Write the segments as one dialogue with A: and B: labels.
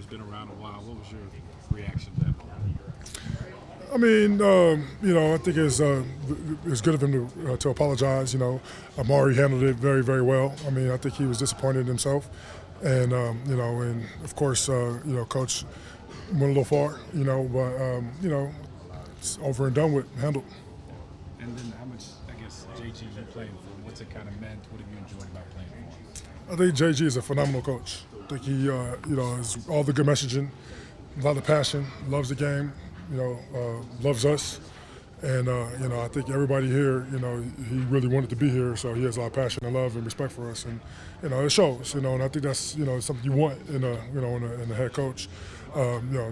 A: been around a while. What was your reaction to that?
B: I mean, I think it's good of him to apologize. Amari handled it very, very well. I mean, I think he was disappointed in himself, and and of course, Coach went a little far. But it's over and done with, handled.
A: And then how much, I guess, JG you playing for? What's it kind of meant? What have you enjoyed about playing for?
B: I think JG is a phenomenal coach. I think he, has all the good messaging, a lot of passion, loves the game, loves us. And, I think everybody here, he really wanted to be here, so he has a lot of passion and love and respect for us. And, it shows, and I think that's, something you want in a head coach.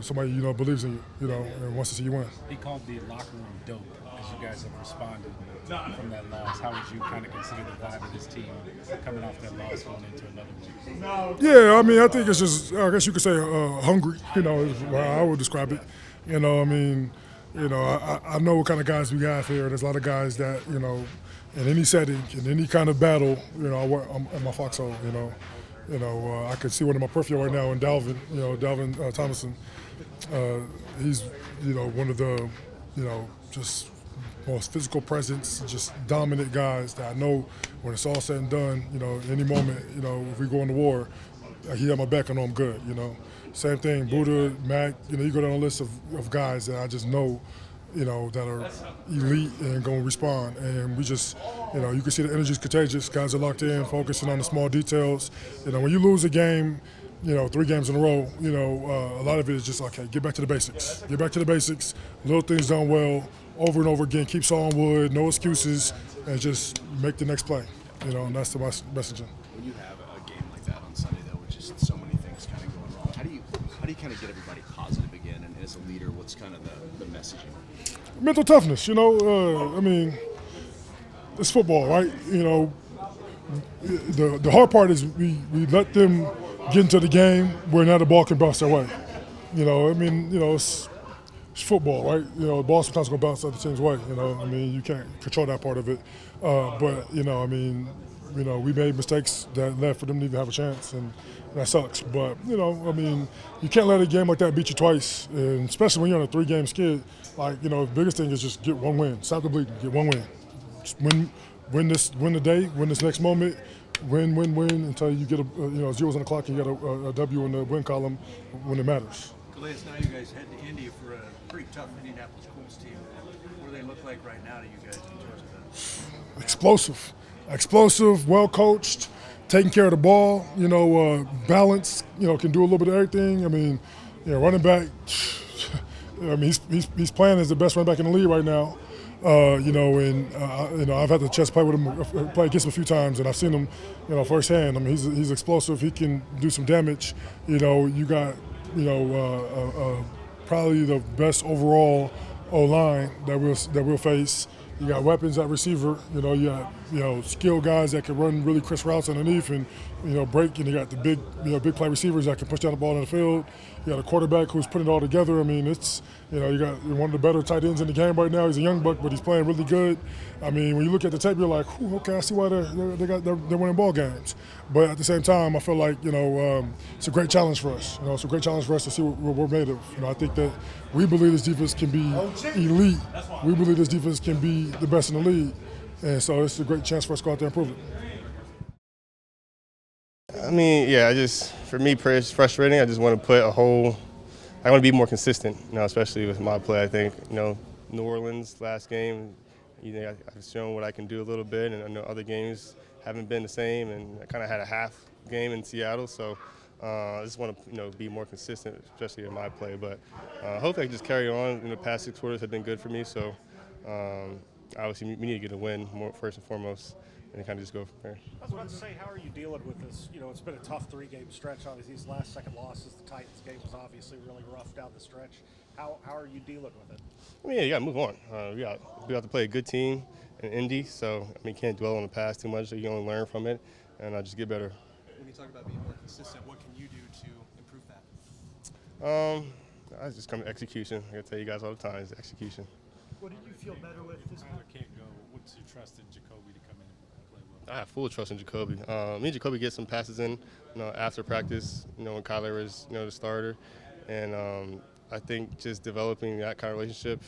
B: Somebody, believes in you, and wants to see you win.
A: He called the locker room dope as you guys have responded from that loss. How would you kind of consider the vibe of this team coming off that loss going into another week?
B: Yeah, I mean, I think it's just, I guess you could say hungry, is how I would describe it. I know what kind of guys we have here. There's a lot of guys that, in any setting, in any kind of battle, I'm at my foxhole, I can see one in my peripheral right now in Dalvin Thomason. He's, one of the, just most physical presence, just dominant guys that I know when it's all said and done, any moment, if we go into war, he had my back, I know I'm good, Same thing, Buddha, Mac, you go down a list of guys that I just know, that are elite and going to respond. And we just, you can see the energy is contagious. Guys are locked in, focusing on the small details. When you lose a game, 3 games in a row, a lot of it is just, okay, get back to the basics. Get back to the basics, little things done well, over and over again, keep sawing wood, no excuses, and just make the next play. And that's the messaging.
C: When you have a game like that on Sunday, though, with just so many things kind of going wrong, how do you kind of get everybody positive again? And as a leader, what's kind of the messaging?
B: Mental toughness, I mean, it's football, right? The hard part is we let them get into the game where now the ball can bounce their way. It's football, right? The ball sometimes going to bounce other team's way. You can't control that part of it. But we made mistakes that led for them to even have a chance, and that sucks. But you can't let a game like that beat you twice, and especially when you're on a 3-game skid. The biggest thing is just get one win. Stop the bleeding. Get one win. Just win the day. Win this next moment. Win until you get zeros on the clock and you get a W in the win column when it matters.
D: Calais, now you guys head to Indy for a pretty tough Indianapolis Colts team. What do they look like right now to you guys in terms of that? Explosive, well coached, taking care of the ball. Balanced. Can do a little bit of everything. Running back. He's playing as the best running back in the league right now. I've had the chance to play with him, play against him a few times, and I've seen him, firsthand. He's explosive. He can do some damage. You got, probably the best overall O-line that we'll face. You got weapons at receiver. You got skilled guys that can run really crisp routes underneath and break. And you got the big play receivers that can push down the ball in the field. You got a quarterback who's putting it all together. It's you got one of the better tight ends in the game right now. He's a young buck, but he's playing really good. When you look at the tape, you're like, okay, I see why they're winning ball games. But at the same time, I feel like it's a great challenge for us. It's a great challenge for us to see what we're made of. I think that we believe this defense can be elite. We believe this defense can be the best in the league, and so it's a great chance for us to go out there and prove it.
E: For me, it's frustrating. I just want to I want to be more consistent, especially with my play. I think, New Orleans last game, I've shown what I can do a little bit, and I know other games haven't been the same, and I kind of had a half game in Seattle, so I just want to, be more consistent, especially in my play. But hopefully I can just carry on. The past 6 quarters have been good for me, so obviously we need to get a win first and foremost, and kind of just go from there.
F: I was about to say, how are you dealing with this? It's been a tough 3-game stretch. Obviously, these last second losses, the Titans game was obviously really rough down the stretch. How are you dealing with it?
E: You got to move on. We have to play a good team in Indy, so can't dwell on the past too much. So you can only learn from it, and just get better.
G: When you talk about being more consistent, what can you do to improve that?
E: I just come to execution. I tell you guys all the time, it's execution.
F: What did you feel better with this
A: Tyler can't go. What's your trust in Jacoby to come in and play well?
E: I have full trust in Jacoby. Me and Jacoby get some passes in, after practice, when Calais was, the starter. And I think just developing that kind of relationship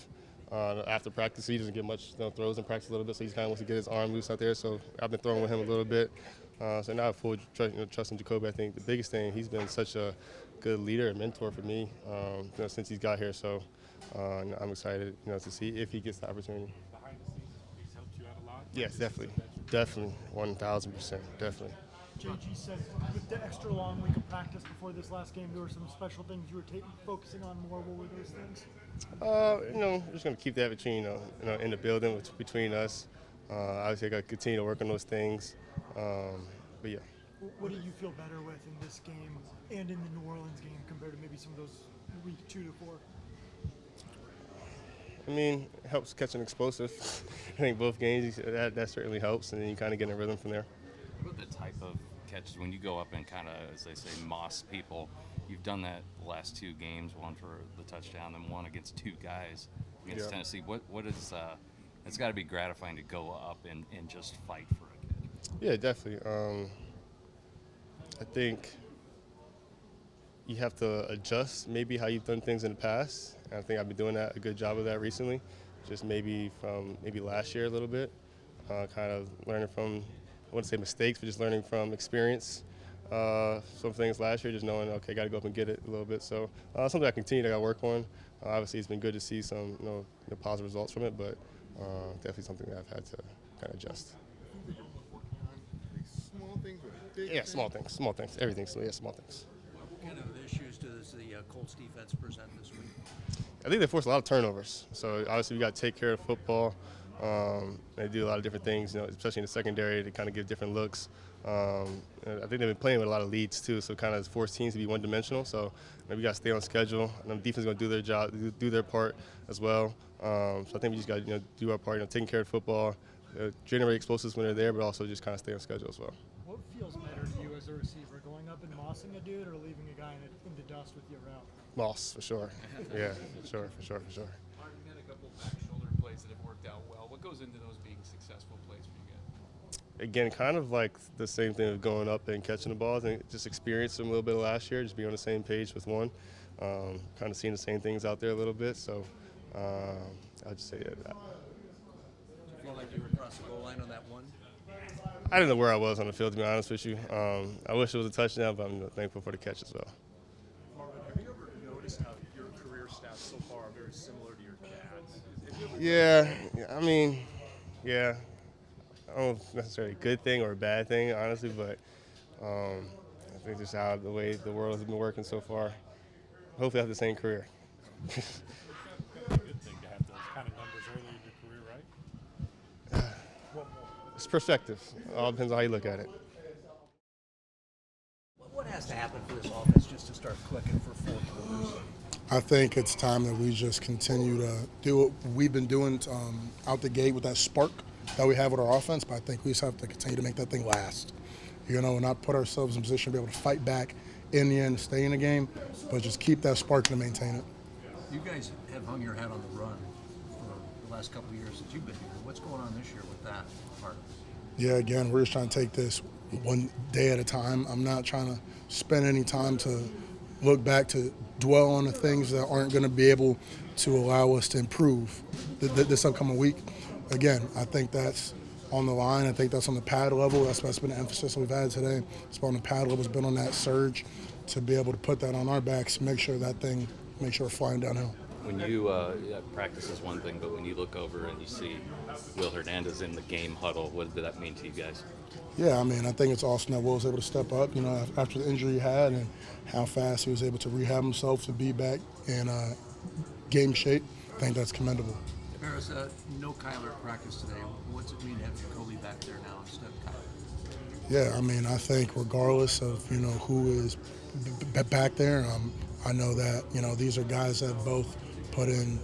E: after practice, he doesn't get much throws in practice a little bit, so he kind of wants to get his arm loose out there. So I've been throwing with him a little bit. So now I have full trust in Jacoby. I think the biggest thing, he's been such a good leader and mentor for me since he's got here. So I'm excited, to see if he gets the opportunity.
A: Behind the scenes, he's helped you out a lot.
E: Yes, definitely, 1,000%, definitely.
H: JG said with the extra long week of practice before this last game, there were some special things you were focusing on more. What were those things?
E: We're just going to keep that between, in the building between us. Obviously, I got to continue to work on those things. But yeah.
H: What do you feel better with in this game and in the New Orleans game compared to maybe some of those week 2 to 4?
E: I mean, it helps catching explosive. I think both games, that certainly helps, and then you kind of get in a rhythm from there.
I: What about the type of catches when you go up and kind of, as they say, moss people? You've done that the last 2 games, one for the touchdown and one against 2 guys against Tennessee. What is it's got to be gratifying to go up and just fight for a catch.
E: Yeah, definitely. I think you have to adjust maybe how you've done things in the past. And I think I've been doing a good job of that recently, just maybe from last year a little bit, kind of learning from, I wouldn't say mistakes, but just learning from experience. Some things last year, just knowing, okay, got to go up and get it a little bit. So something I continue to work on. Obviously, it's been good to see some positive results from it, but definitely something that I've had to kind of adjust.
J: Small things or big things?
E: Small things, everything. So yeah, small things.
K: What kind of issues does the Colts defense present this week?
E: I think they force a lot of turnovers. So obviously we got to take care of football. They do a lot of different things, especially in the secondary, to kind of give different looks. I think they've been playing with a lot of leads too, so kind of force teams to be one-dimensional. So we got to stay on schedule, and the defense is going to do their job, do their part as well. So I think we just got to do our part, taking care of football, generate explosives when they're there, but also just kind of stay on schedule as well.
H: What feels better to you as a receiver, going up and mossing a dude or leaving a guy in the dust with your route?
E: Moss, for sure. Yeah, for sure.
G: Marvin, you had a couple back shoulder plays that have worked out well. What goes into those being successful plays for you guys?
E: Again, kind of like the same thing of going up and catching the ball. I think just experienced them a little bit last year, just being on the same page with one. Kind of seeing the same things out there a little bit. So I'll just say that.
K: Do you feel like you were across the goal line on that one?
E: I didn't know where I was on the field, to be honest with you. I wish it was a touchdown, but I'm thankful for the catch as well.
G: Marvin, have you ever noticed how your career stats so far are very similar to your dad's?
E: Yeah. I don't know if it's necessarily a good thing or a bad thing, honestly, but I think just how the way the world has been working so far. Hopefully I have the same career.
A: Good thing to have those kind of numbers early in your career, right?
E: It's perspective. It all depends on how you look at it.
K: What has to happen for this offense just to start clicking for 4 quarters?
J: I think it's time that we just continue to do what we've been doing out the gate with that spark that we have with our offense, but I think we just have to continue to make that thing last. Not put ourselves in a position to be able to fight back in the end, stay in the game, but just keep that spark and maintain it.
K: You guys have hung your hat on the run for the last couple of years that you've been here. What's going on this year with that part?
J: Yeah, again, we're just trying to take this one day at a time. I'm not trying to spend any time to look back to dwell on the things that aren't going to be able to allow us to improve this upcoming week. Again, I think that's on the line. I think that's on the pad level. That's been an emphasis we've had today. It's on the pad level. It's been on that surge to be able to put that on our backs, make sure we're flying downhill.
I: When you practice is one thing, but when you look over and you see Will Hernandez in the game huddle, what did that mean to you guys?
J: Yeah, I think it's awesome that Will was able to step up, after the injury he had and how fast he was able to rehab himself to be back in game shape. I think that's commendable.
K: Harris, no Kyler at practice today. What's it mean to have Jacoby back there now instead of Kyler?
J: Yeah, I think regardless of, who is back there, I know that, these are guys that both put in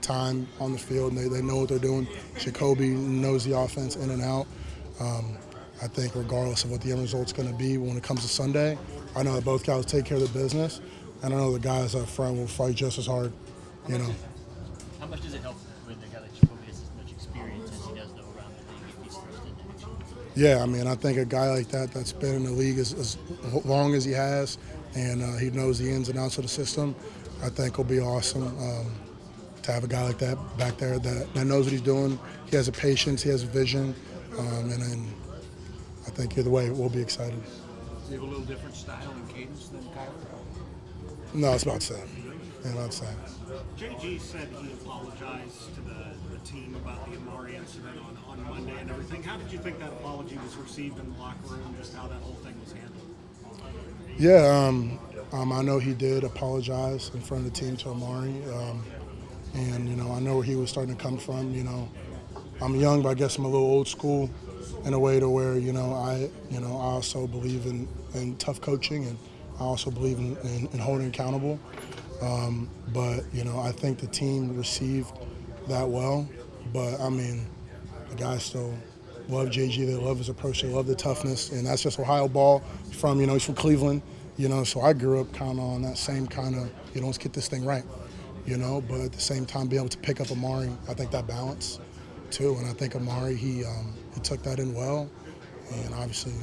J: time on the field and they know what they're doing. Jacoby knows the offense in and out. I think regardless of what the end result's going to be when it comes to Sunday, I know that both guys take care of the business, and I know the guys up front will fight just as hard,
L: How much does it help when a guy like Jacoby has as much experience as he does, though, around the league if he's thrust into it?
J: Yeah, I mean, I think a guy like that that's been in the league as long as he has, and he knows the ins and outs of the system, I think will be awesome to have a guy like that back there that knows what he's doing. He has a patience, he has a vision, and I think either way we'll be excited.
K: Do you have a little different style and cadence than Kyler?
J: No, it's about the same. Yeah, about the same.
F: JG said he apologized to the team about the Amari incident on Monday and everything. How did you think that apology was received in the locker room, just how that whole thing was handled?
J: Yeah, I know he did apologize in front of the team to Amari, and I know where he was starting to come from. I'm young, but I guess I'm a little old school in a way to where I also believe in tough coaching, and I also believe in holding accountable. But I think the team received that well. But I mean, the guys still love JG. They love his approach. They love the toughness, and that's just Ohio ball. From he's from Cleveland. So I grew up kind of on that same kind of let's get this thing right. But at the same time, being able to pick up Amari, I think that balance too. And I think Amari he took that in well, and obviously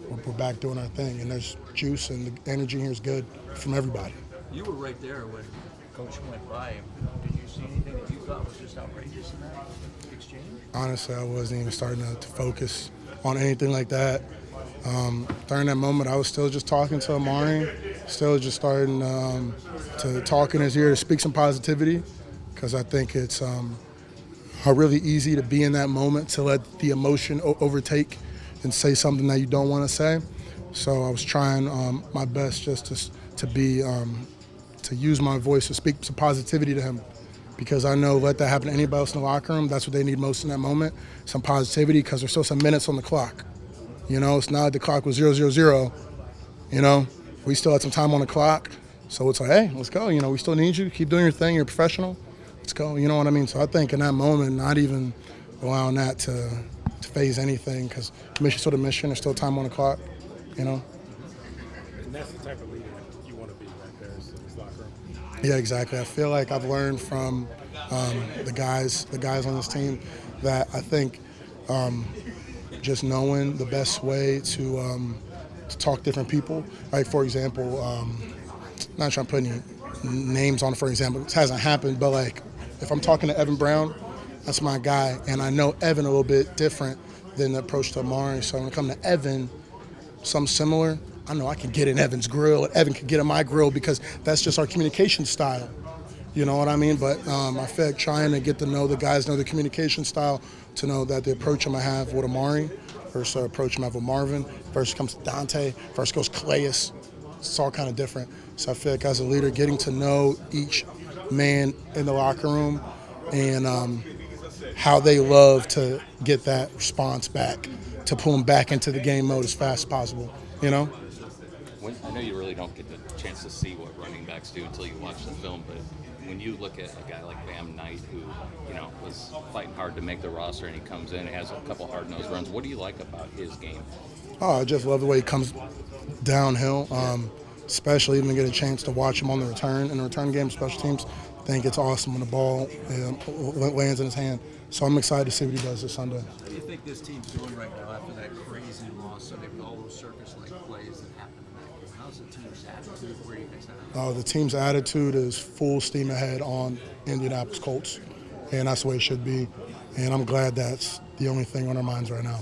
J: we're back doing our thing, and there's juice and the energy here is good from everybody.
K: You were right there when Coach went by. Did you see anything that you thought was just outrageous in that exchange?
J: Honestly, I wasn't even starting to focus on anything like that. During that moment, I was still just talking to Amari, still just starting to talk in his ear to speak some positivity, because I think it's really easy to be in that moment, to let the emotion overtake and say something that you don't want to say. So I was trying my best just to be to use my voice to speak some positivity to him, because I know let that happen to anybody else in the locker room, that's what they need most in that moment, some positivity, because there's still some minutes on the clock. It's not like the clock was 0-0-0. We still had some time on the clock, so it's like, hey, let's go. We still need you. Keep doing your thing. You're a professional. Let's go. You know what I mean? So I think in that moment, not even allowing that to phase anything, because mission sort of mission. There's still time on the clock.
A: And that's the type of leader you want to be right there in this locker room.
J: Yeah, exactly. I feel like I've learned from the guys on this team that I think just knowing the best way to talk to different people. Like, for example, not trying to put any names on it, for example. This hasn't happened, but like if I'm talking to Evan Brown, that's my guy, and I know Evan a little bit different than the approach to Amari. So when it comes to Evan, something similar, I know I can get in Evan's grill, and Evan can get in my grill, because that's just our communication style. You know what I mean? But I feel like trying to get to know the guys, know the communication style, to know that the approach I'm going to have with Amari versus the approach I'm going to have with Marvin, versus comes to Dante, versus goes Calais. It's all kind of different. So I feel like as a leader, getting to know each man in the locker room and how they love to get that response back, to pull them back into the game mode as fast as possible, I
I: know you really don't get the chance to see what running backs do until you watch the film, but when you look at a guy like Bam Knight, who was fighting hard to make the roster, and he comes in and has a couple hard-nosed runs, what do you like about his game?
J: Oh, I just love the way he comes downhill, especially even get a chance to watch him on the return. In the return game, special teams, I think it's awesome when the ball lands in his hand. So I'm excited to see what he does this Sunday.
K: What do you think this team's doing right now after that crazy loss Sunday with all those circus-like plays that happened in that game? How's the team's attitude? Where do you guys at?
J: The team's attitude is full steam ahead on Indianapolis Colts, and that's the way it should be. And I'm glad that's the only thing on our minds right now.